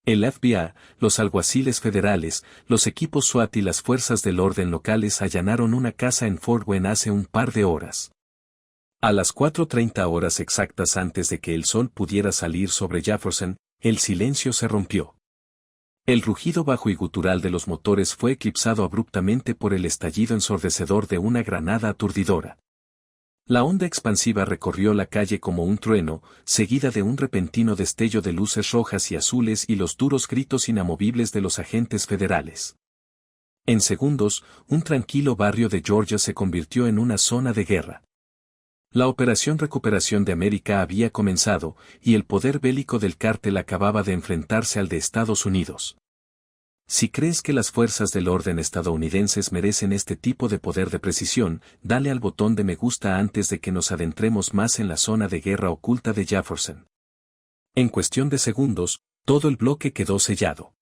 El FBI, los alguaciles federales, los equipos SWAT y las fuerzas del orden locales allanaron una casa en Fort Wayne hace un par de horas. A las 4:30 horas exactas antes de que el sol pudiera salir sobre Jefferson, el silencio se rompió. El rugido bajo y gutural de los motores fue eclipsado abruptamente por el estallido ensordecedor de una granada aturdidora. La onda expansiva recorrió la calle como un trueno, seguida de un repentino destello de luces rojas y azules y los duros gritos inamovibles de los agentes federales. En segundos, un tranquilo barrio de Georgia se convirtió en una zona de guerra. La Operación Recuperación de América había comenzado, y el poder bélico del cártel acababa de enfrentarse al de Estados Unidos. Si crees que las fuerzas del orden estadounidenses merecen este tipo de poder de precisión, dale al botón de me gusta antes de que nos adentremos más en la zona de guerra oculta de Jefferson. En cuestión de segundos, todo el bloque quedó sellado.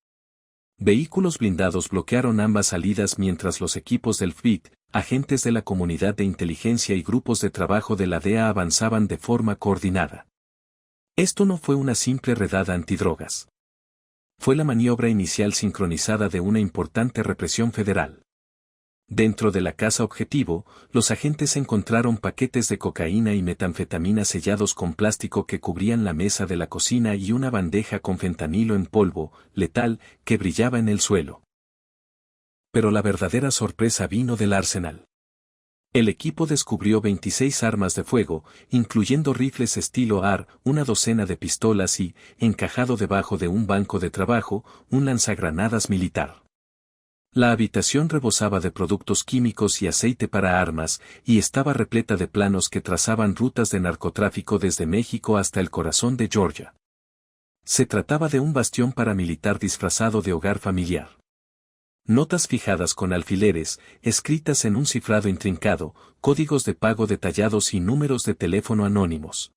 Vehículos blindados bloquearon ambas salidas mientras los equipos del FBI, agentes de la comunidad de inteligencia y grupos de trabajo de la DEA avanzaban de forma coordinada. Esto no fue una simple redada antidrogas. Fue la maniobra inicial sincronizada de una importante represión federal. Dentro de la casa objetivo, los agentes encontraron paquetes de cocaína y metanfetamina sellados con plástico que cubrían la mesa de la cocina y una bandeja con fentanilo en polvo, letal, que brillaba en el suelo. Pero la verdadera sorpresa vino del arsenal. El equipo descubrió 26 armas de fuego, incluyendo rifles estilo AR, una docena de pistolas y, encajado debajo de un banco de trabajo, un lanzagranadas militar. La habitación rebosaba de productos químicos y aceite para armas, y estaba repleta de planos que trazaban rutas de narcotráfico desde México hasta el corazón de Georgia. Se trataba de un bastión paramilitar disfrazado de hogar familiar. Notas fijadas con alfileres, escritas en un cifrado intrincado, códigos de pago detallados y números de teléfono anónimos.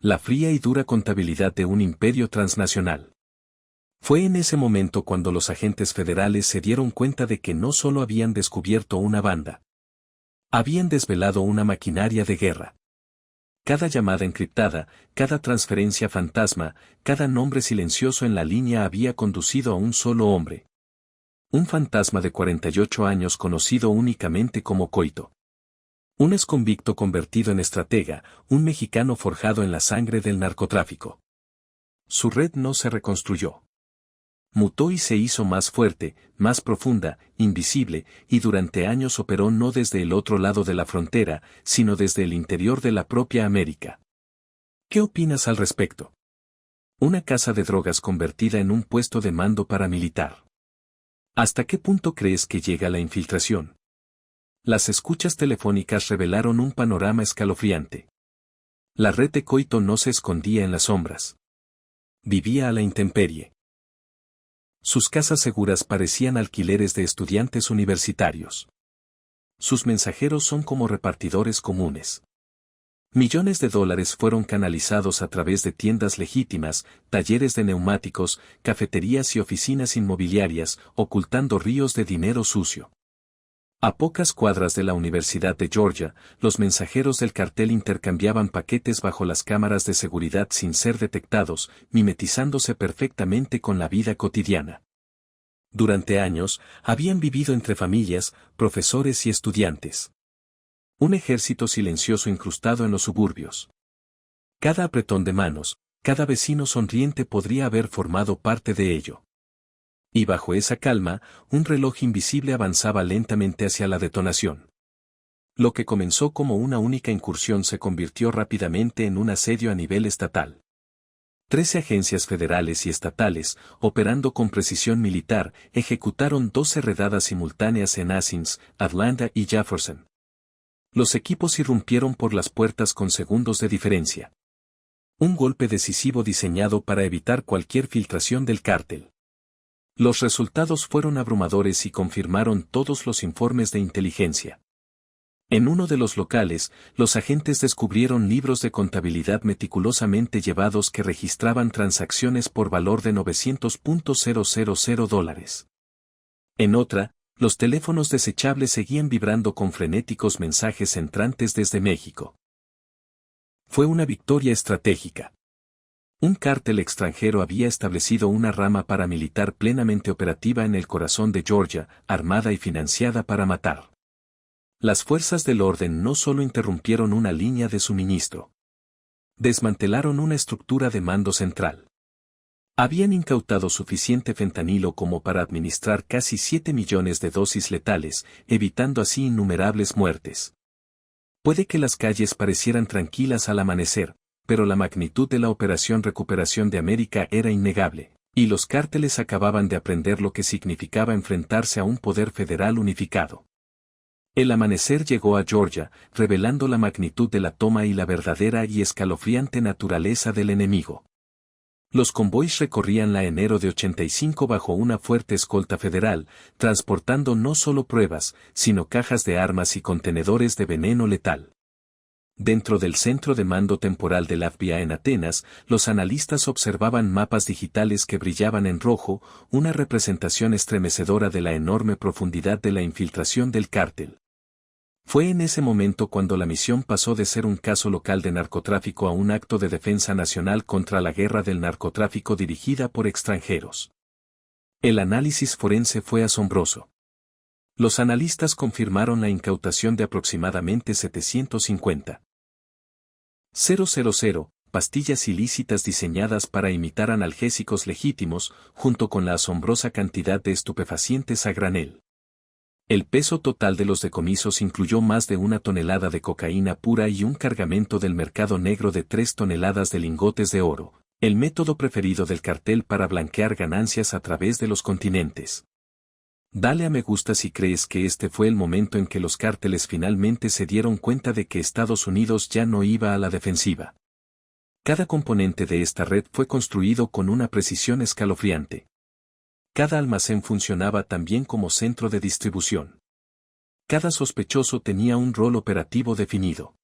La fría y dura contabilidad de un imperio transnacional. Fue en ese momento cuando los agentes federales se dieron cuenta de que no solo habían descubierto una banda. Habían desvelado una maquinaria de guerra. Cada llamada encriptada, cada transferencia fantasma, cada nombre silencioso en la línea había conducido a un solo hombre. Un fantasma de 48 años conocido únicamente como Coito. Un exconvicto convertido en estratega, un mexicano forjado en la sangre del narcotráfico. Su red no se reconstruyó. Mutó y se hizo más fuerte, más profunda, invisible, y durante años operó no desde el otro lado de la frontera, sino desde el interior de la propia América. ¿Qué opinas al respecto? Una casa de drogas convertida en un puesto de mando paramilitar. ¿Hasta qué punto crees que llega la infiltración? Las escuchas telefónicas revelaron un panorama escalofriante. La red de Coito no se escondía en las sombras. Vivía a la intemperie. Sus casas seguras parecían alquileres de estudiantes universitarios. Sus mensajeros son como repartidores comunes. Millones de dólares fueron canalizados a través de tiendas legítimas, talleres de neumáticos, cafeterías y oficinas inmobiliarias, ocultando ríos de dinero sucio. A pocas cuadras de la Universidad de Georgia, los mensajeros del cartel intercambiaban paquetes bajo las cámaras de seguridad sin ser detectados, mimetizándose perfectamente con la vida cotidiana. Durante años, habían vivido entre familias, profesores y estudiantes. Un ejército silencioso incrustado en los suburbios. Cada apretón de manos, cada vecino sonriente podría haber formado parte de ello. Y bajo esa calma, un reloj invisible avanzaba lentamente hacia la detonación. Lo que comenzó como una única incursión se convirtió rápidamente en un asedio a nivel estatal. 13 agencias federales y estatales, operando con precisión militar, ejecutaron 12 redadas simultáneas en Athens, Atlanta y Jefferson. Los equipos irrumpieron por las puertas con segundos de diferencia. Un golpe decisivo diseñado para evitar cualquier filtración del cártel. Los resultados fueron abrumadores y confirmaron todos los informes de inteligencia. En uno de los locales, los agentes descubrieron libros de contabilidad meticulosamente llevados que registraban transacciones por valor de $900,000. En otra, los teléfonos desechables seguían vibrando con frenéticos mensajes entrantes desde México. Fue una victoria estratégica. Un cártel extranjero había establecido una rama paramilitar plenamente operativa en el corazón de Georgia, armada y financiada para matar. Las fuerzas del orden no solo interrumpieron una línea de suministro. Desmantelaron una estructura de mando central. Habían incautado suficiente fentanilo como para administrar casi 7 millones de dosis letales, evitando así innumerables muertes. Puede que las calles parecieran tranquilas al amanecer, pero la magnitud de la Operación Recuperación de América era innegable, y los cárteles acababan de aprender lo que significaba enfrentarse a un poder federal unificado. El amanecer llegó a Georgia, revelando la magnitud de la toma y la verdadera y escalofriante naturaleza del enemigo. Los convoys recorrían la enero de 85 bajo una fuerte escolta federal, transportando no solo pruebas, sino cajas de armas y contenedores de veneno letal. Dentro del centro de mando temporal del FBI en Atenas, los analistas observaban mapas digitales que brillaban en rojo, una representación estremecedora de la enorme profundidad de la infiltración del cártel. Fue en ese momento cuando la misión pasó de ser un caso local de narcotráfico a un acto de defensa nacional contra la guerra del narcotráfico dirigida por extranjeros. El análisis forense fue asombroso. Los analistas confirmaron la incautación de aproximadamente 750,000 pastillas ilícitas diseñadas para imitar analgésicos legítimos, junto con la asombrosa cantidad de estupefacientes a granel. El peso total de los decomisos incluyó más de 1 tonelada de cocaína pura y un cargamento del mercado negro de 3 toneladas de lingotes de oro, el método preferido del cartel para blanquear ganancias a través de los continentes. Dale a me gusta si crees que este fue el momento en que los cárteles finalmente se dieron cuenta de que Estados Unidos ya no iba a la defensiva. Cada componente de esta red fue construido con una precisión escalofriante. Cada almacén funcionaba también como centro de distribución. Cada sospechoso tenía un rol operativo definido.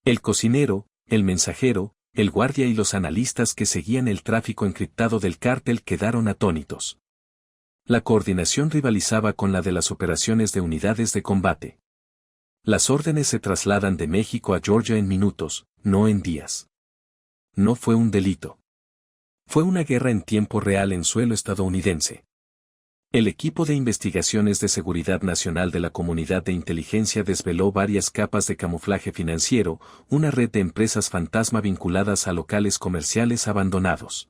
El cocinero, el mensajero, el guardia y los analistas que seguían el tráfico encriptado del cártel quedaron atónitos. La coordinación rivalizaba con la de las operaciones de unidades de combate. Las órdenes se trasladan de México a Georgia en minutos, no en días. No fue un delito. Fue una guerra en tiempo real en suelo estadounidense. El equipo de investigaciones de seguridad nacional de la comunidad de inteligencia desveló varias capas de camuflaje financiero, una red de empresas fantasma vinculadas a locales comerciales abandonados.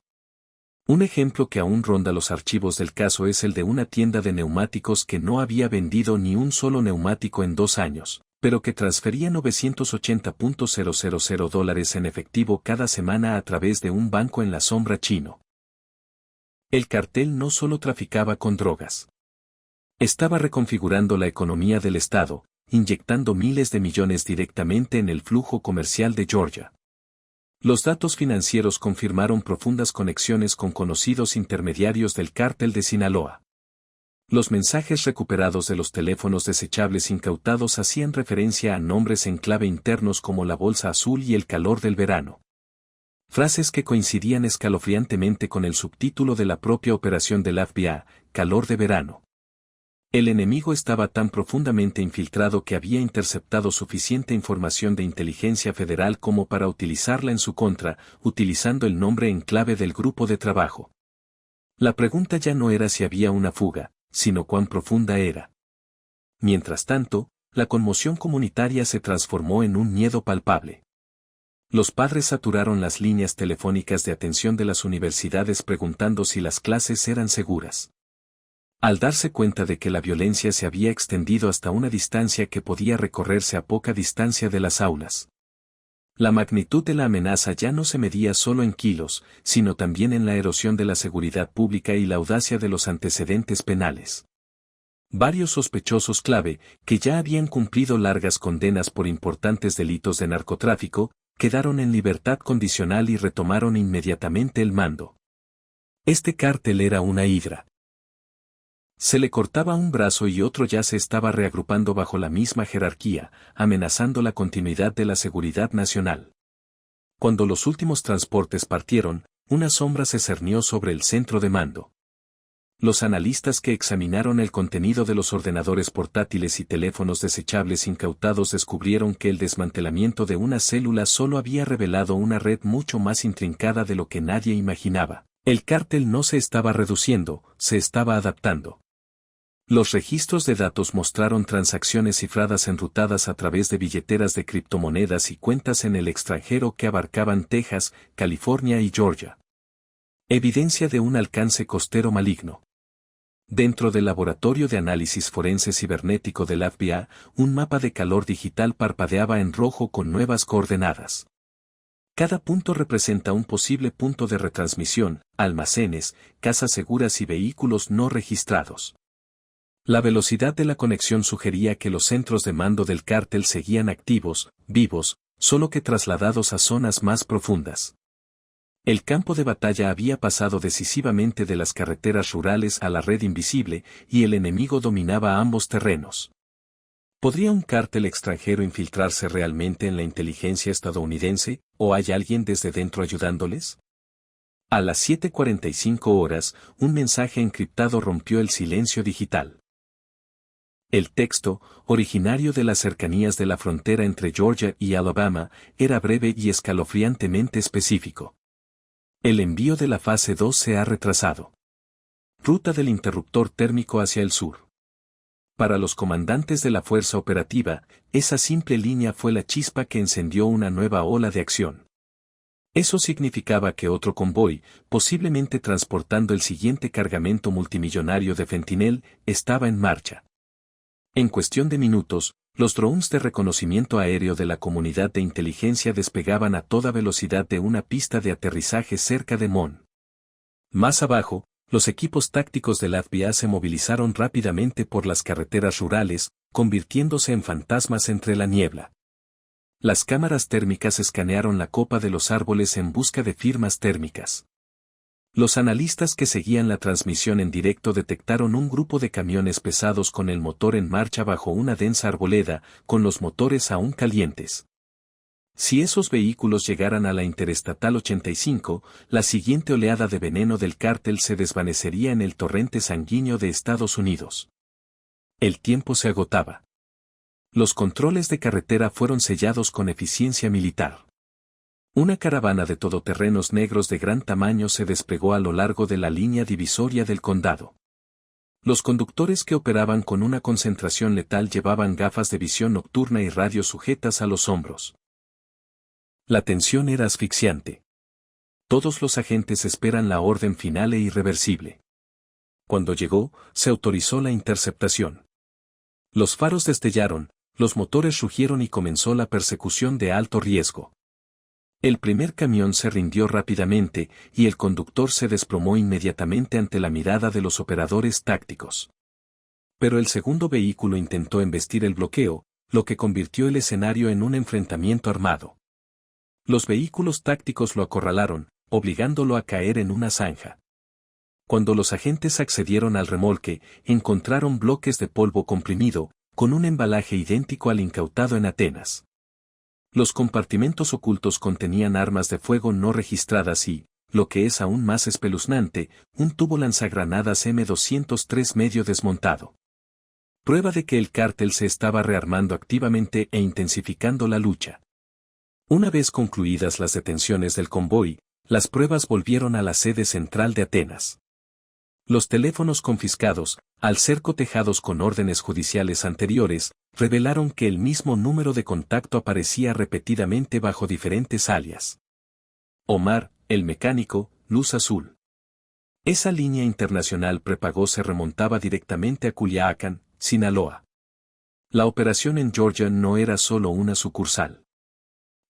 Un ejemplo que aún ronda los archivos del caso es el de una tienda de neumáticos que no había vendido ni un solo neumático en 2 años, pero que transfería $980,000 en efectivo cada semana a través de un banco en la sombra chino. El cartel no solo traficaba con drogas. Estaba reconfigurando la economía del Estado, inyectando miles de millones directamente en el flujo comercial de Georgia. Los datos financieros confirmaron profundas conexiones con conocidos intermediarios del cártel de Sinaloa. Los mensajes recuperados de los teléfonos desechables incautados hacían referencia a nombres en clave internos como la bolsa azul y el calor del verano. Frases que coincidían escalofriantemente con el subtítulo de la propia operación del FBI, calor de verano. El enemigo estaba tan profundamente infiltrado que había interceptado suficiente información de inteligencia federal como para utilizarla en su contra, utilizando el nombre en clave del grupo de trabajo. La pregunta ya no era si había una fuga, sino cuán profunda era. Mientras tanto, la conmoción comunitaria se transformó en un miedo palpable. Los padres saturaron las líneas telefónicas de atención de las universidades preguntando si las clases eran seguras. Al darse cuenta de que la violencia se había extendido hasta una distancia que podía recorrerse a poca distancia de las aulas. La magnitud de la amenaza ya no se medía solo en kilos, sino también en la erosión de la seguridad pública y la audacia de los antecedentes penales. Varios sospechosos clave, que ya habían cumplido largas condenas por importantes delitos de narcotráfico, quedaron en libertad condicional y retomaron inmediatamente el mando. Este cártel era una hidra. Se le cortaba un brazo y otro ya se estaba reagrupando bajo la misma jerarquía, amenazando la continuidad de la seguridad nacional. Cuando los últimos transportes partieron, una sombra se cernió sobre el centro de mando. Los analistas que examinaron el contenido de los ordenadores portátiles y teléfonos desechables incautados descubrieron que el desmantelamiento de una célula solo había revelado una red mucho más intrincada de lo que nadie imaginaba. El cártel no se estaba reduciendo, se estaba adaptando. Los registros de datos mostraron transacciones cifradas enrutadas a través de billeteras de criptomonedas y cuentas en el extranjero que abarcaban Texas, California y Georgia. Evidencia de un alcance costero maligno. Dentro del laboratorio de análisis forense cibernético del FBI, un mapa de calor digital parpadeaba en rojo con nuevas coordenadas. Cada punto representa un posible punto de retransmisión, almacenes, casas seguras y vehículos no registrados. La velocidad de la conexión sugería que los centros de mando del cártel seguían activos, vivos, solo que trasladados a zonas más profundas. El campo de batalla había pasado decisivamente de las carreteras rurales a la red invisible, y el enemigo dominaba ambos terrenos. ¿Podría un cártel extranjero infiltrarse realmente en la inteligencia estadounidense, o hay alguien desde dentro ayudándoles? A las 7:45 horas, un mensaje encriptado rompió el silencio digital. El texto, originario de las cercanías de la frontera entre Georgia y Alabama, era breve y escalofriantemente específico. El envío de la fase 2 se ha retrasado. Ruta del interruptor térmico hacia el sur. Para los comandantes de la fuerza operativa, esa simple línea fue la chispa que encendió una nueva ola de acción. Eso significaba que otro convoy, posiblemente transportando el siguiente cargamento multimillonario de fentinel, estaba en marcha. En cuestión de minutos, los drones de reconocimiento aéreo de la comunidad de inteligencia despegaban a toda velocidad de una pista de aterrizaje cerca de Mon. Más abajo, los equipos tácticos del FBI se movilizaron rápidamente por las carreteras rurales, convirtiéndose en fantasmas entre la niebla. Las cámaras térmicas escanearon la copa de los árboles en busca de firmas térmicas. Los analistas que seguían la transmisión en directo detectaron un grupo de camiones pesados con el motor en marcha bajo una densa arboleda, con los motores aún calientes. Si esos vehículos llegaran a la Interestatal 85, la siguiente oleada de veneno del cártel se desvanecería en el torrente sanguíneo de Estados Unidos. El tiempo se agotaba. Los controles de carretera fueron sellados con eficiencia militar. Una caravana de todoterrenos negros de gran tamaño se desplegó a lo largo de la línea divisoria del condado. Los conductores que operaban con una concentración letal llevaban gafas de visión nocturna y radios sujetas a los hombros. La tensión era asfixiante. Todos los agentes esperan la orden final e irreversible. Cuando llegó, se autorizó la interceptación. Los faros destellaron, los motores rugieron y comenzó la persecución de alto riesgo. El primer camión se rindió rápidamente, y el conductor se desplomó inmediatamente ante la mirada de los operadores tácticos. Pero el segundo vehículo intentó embestir el bloqueo, lo que convirtió el escenario en un enfrentamiento armado. Los vehículos tácticos lo acorralaron, obligándolo a caer en una zanja. Cuando los agentes accedieron al remolque, encontraron bloques de polvo comprimido, con un embalaje idéntico al incautado en Atenas. Los compartimentos ocultos contenían armas de fuego no registradas y, lo que es aún más espeluznante, un tubo lanzagranadas M203 medio desmontado. Prueba de que el cártel se estaba rearmando activamente e intensificando la lucha. Una vez concluidas las detenciones del convoy, las pruebas volvieron a la sede central de Atenas. Los teléfonos confiscados, al ser cotejados con órdenes judiciales anteriores, revelaron que el mismo número de contacto aparecía repetidamente bajo diferentes alias. Omar, el mecánico, luz azul. Esa línea internacional prepago se remontaba directamente a Culiacán, Sinaloa. La operación en Georgia no era solo una sucursal.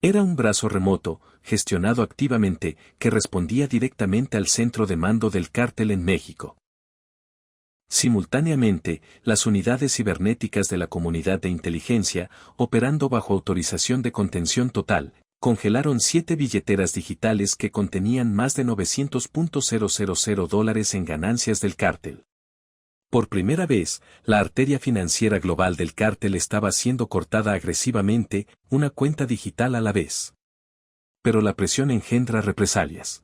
Era un brazo remoto, gestionado activamente, que respondía directamente al centro de mando del cártel en México. Simultáneamente, las unidades cibernéticas de la comunidad de inteligencia, operando bajo autorización de contención total, congelaron 7 billeteras digitales que contenían más de $900,000 en ganancias del cártel. Por primera vez, la arteria financiera global del cártel estaba siendo cortada agresivamente, una cuenta digital a la vez. Pero la presión engendra represalias.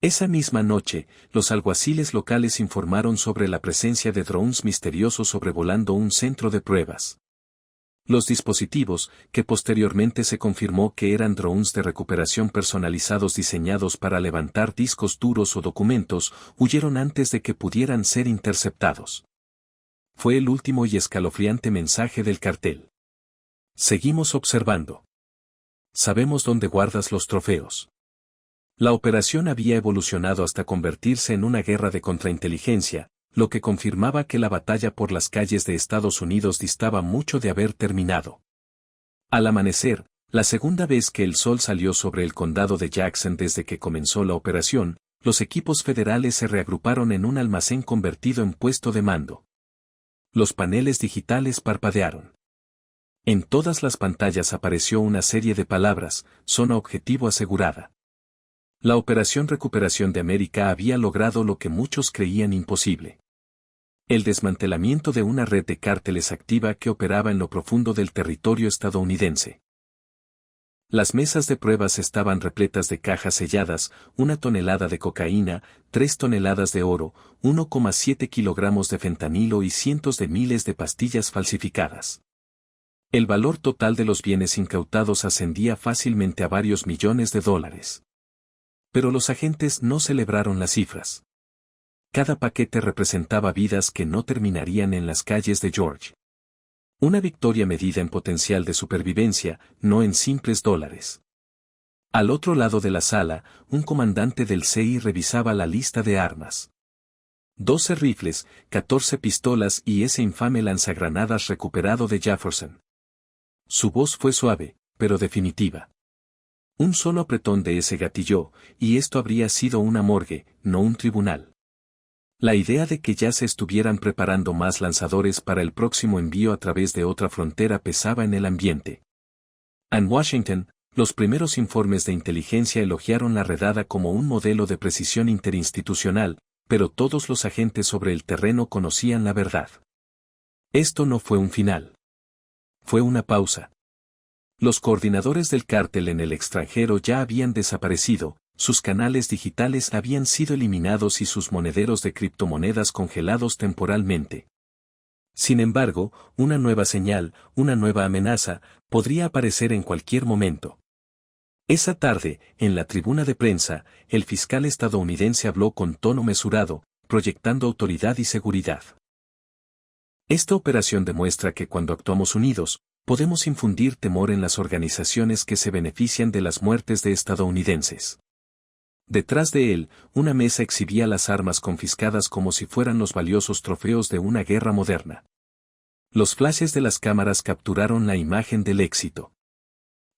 Esa misma noche, los alguaciles locales informaron sobre la presencia de drones misteriosos sobrevolando un centro de pruebas. Los dispositivos, que posteriormente se confirmó que eran drones de recuperación personalizados diseñados para levantar discos duros o documentos, huyeron antes de que pudieran ser interceptados. Fue el último y escalofriante mensaje del cartel. Seguimos observando. Sabemos dónde guardas los trofeos. La operación había evolucionado hasta convertirse en una guerra de contrainteligencia, lo que confirmaba que la batalla por las calles de Estados Unidos distaba mucho de haber terminado. Al amanecer, la segunda vez que el sol salió sobre el condado de Jackson desde que comenzó la operación, los equipos federales se reagruparon en un almacén convertido en puesto de mando. Los paneles digitales parpadearon. En todas las pantallas apareció una serie de palabras: zona objetivo asegurada. La Operación Recuperación de América había logrado lo que muchos creían imposible. El desmantelamiento de una red de cárteles activa que operaba en lo profundo del territorio estadounidense. Las mesas de pruebas estaban repletas de cajas selladas, 1 tonelada de cocaína, 3 toneladas de oro, 1,7 kilogramos de fentanilo y cientos de miles de pastillas falsificadas. El valor total de los bienes incautados ascendía fácilmente a varios millones de dólares. Pero los agentes no celebraron las cifras. Cada paquete representaba vidas que no terminarían en las calles de Georgia. Una victoria medida en potencial de supervivencia, no en simples dólares. Al otro lado de la sala, un comandante del CI revisaba la lista de armas. 12 rifles, 14 pistolas y ese infame lanzagranadas recuperado de Jefferson. Su voz fue suave, pero definitiva. Un solo apretón de ese gatillo, y esto habría sido una morgue, no un tribunal. La idea de que ya se estuvieran preparando más lanzadores para el próximo envío a través de otra frontera pesaba en el ambiente. En Washington, los primeros informes de inteligencia elogiaron la redada como un modelo de precisión interinstitucional, pero todos los agentes sobre el terreno conocían la verdad. Esto no fue un final. Fue una pausa. Los coordinadores del cártel en el extranjero ya habían desaparecido, sus canales digitales habían sido eliminados y sus monederos de criptomonedas congelados temporalmente. Sin embargo, una nueva señal, una nueva amenaza, podría aparecer en cualquier momento. Esa tarde, en la tribuna de prensa, el fiscal estadounidense habló con tono mesurado, proyectando autoridad y seguridad. Esta operación demuestra que cuando actuamos unidos, podemos infundir temor en las organizaciones que se benefician de las muertes de estadounidenses. Detrás de él, una mesa exhibía las armas confiscadas como si fueran los valiosos trofeos de una guerra moderna. Los flashes de las cámaras capturaron la imagen del éxito.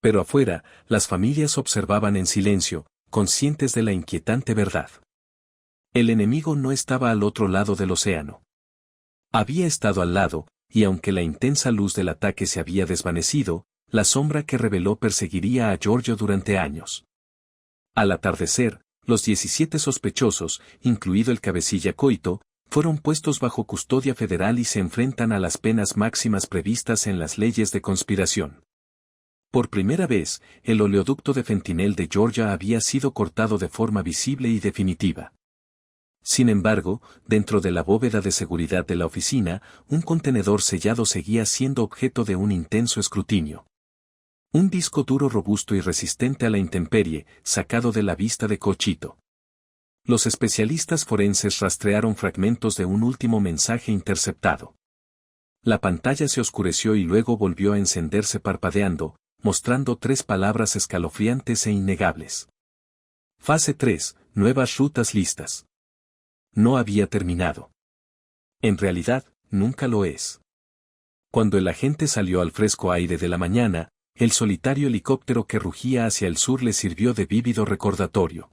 Pero afuera, las familias observaban en silencio, conscientes de la inquietante verdad. El enemigo no estaba al otro lado del océano. Había estado al lado, y aunque la intensa luz del ataque se había desvanecido, la sombra que reveló perseguiría a Giorgio durante años. Al atardecer, los 17 sospechosos, incluido el cabecilla Coito, fueron puestos bajo custodia federal y se enfrentan a las penas máximas previstas en las leyes de conspiración. Por primera vez, el oleoducto de fentanil de Georgia había sido cortado de forma visible y definitiva. Sin embargo, dentro de la bóveda de seguridad de la oficina, un contenedor sellado seguía siendo objeto de un intenso escrutinio. Un disco duro robusto y resistente a la intemperie, sacado de la vista de Cochito. Los especialistas forenses rastrearon fragmentos de un último mensaje interceptado. La pantalla se oscureció y luego volvió a encenderse parpadeando, mostrando 3 palabras escalofriantes e innegables. Fase 3, nuevas rutas listas. No había terminado. En realidad, nunca lo es. Cuando el agente salió al fresco aire de la mañana, el solitario helicóptero que rugía hacia el sur le sirvió de vívido recordatorio.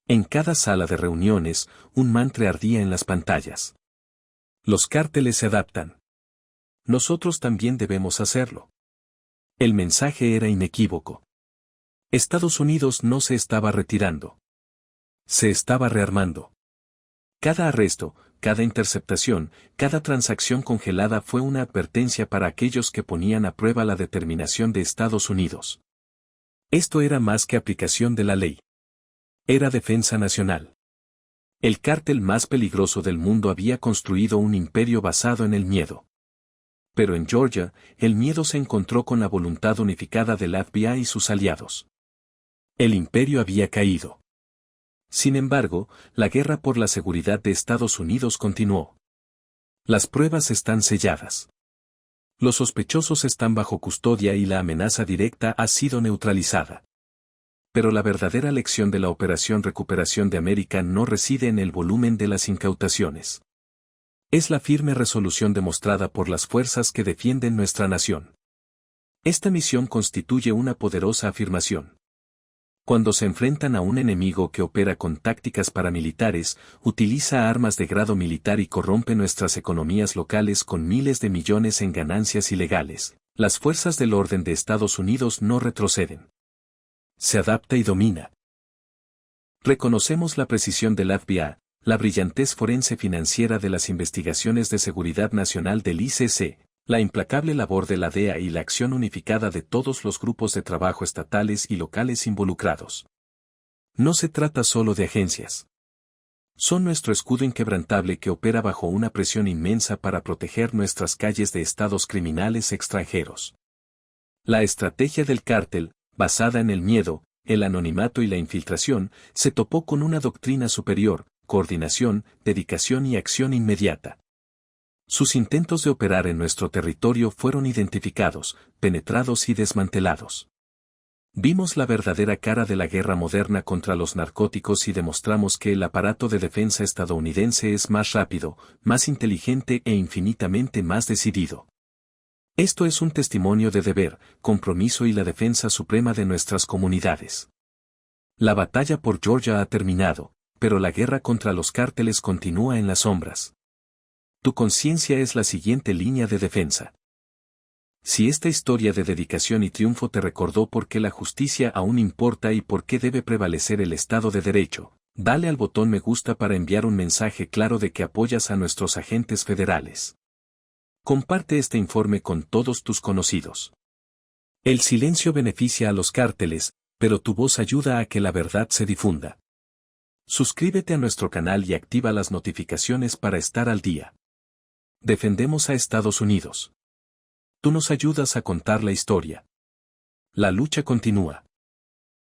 En cada sala de reuniones, un mantra ardía en las pantallas. Los cárteles se adaptan. Nosotros también debemos hacerlo. El mensaje era inequívoco. Estados Unidos no se estaba retirando. Se estaba rearmando. Cada arresto, cada interceptación, cada transacción congelada fue una advertencia para aquellos que ponían a prueba la determinación de Estados Unidos. Esto era más que aplicación de la ley. Era defensa nacional. El cártel más peligroso del mundo había construido un imperio basado en el miedo. Pero en Georgia, el miedo se encontró con la voluntad unificada del FBI y sus aliados. El imperio había caído. Sin embargo, la guerra por la seguridad de Estados Unidos continuó. Las pruebas están selladas. Los sospechosos están bajo custodia y la amenaza directa ha sido neutralizada. Pero la verdadera lección de la Operación Recuperación de América no reside en el volumen de las incautaciones. Es la firme resolución demostrada por las fuerzas que defienden nuestra nación. Esta misión constituye una poderosa afirmación. Cuando se enfrentan a un enemigo que opera con tácticas paramilitares, utiliza armas de grado militar y corrompe nuestras economías locales con miles de millones en ganancias ilegales, las fuerzas del orden de Estados Unidos no retroceden. Se adapta y domina. Reconocemos la precisión del FBI, la brillantez forense financiera de las investigaciones de seguridad nacional del ICC, la implacable labor de la DEA y la acción unificada de todos los grupos de trabajo estatales y locales involucrados. No se trata solo de agencias. Son nuestro escudo inquebrantable que opera bajo una presión inmensa para proteger nuestras calles de estados criminales extranjeros. La estrategia del cártel, basada en el miedo, el anonimato y la infiltración, se topó con una doctrina superior: coordinación, dedicación y acción inmediata. Sus intentos de operar en nuestro territorio fueron identificados, penetrados y desmantelados. Vimos la verdadera cara de la guerra moderna contra los narcóticos y demostramos que el aparato de defensa estadounidense es más rápido, más inteligente e infinitamente más decidido. Esto es un testimonio de deber, compromiso y la defensa suprema de nuestras comunidades. La batalla por Georgia ha terminado, pero la guerra contra los cárteles continúa en las sombras. Tu conciencia es la siguiente línea de defensa. Si esta historia de dedicación y triunfo te recordó por qué la justicia aún importa y por qué debe prevalecer el Estado de Derecho, dale al botón me gusta para enviar un mensaje claro de que apoyas a nuestros agentes federales. Comparte este informe con todos tus conocidos. El silencio beneficia a los cárteles, pero tu voz ayuda a que la verdad se difunda. Suscríbete a nuestro canal y activa las notificaciones para estar al día. Defendemos a Estados Unidos. Tú nos ayudas a contar la historia. La lucha continúa.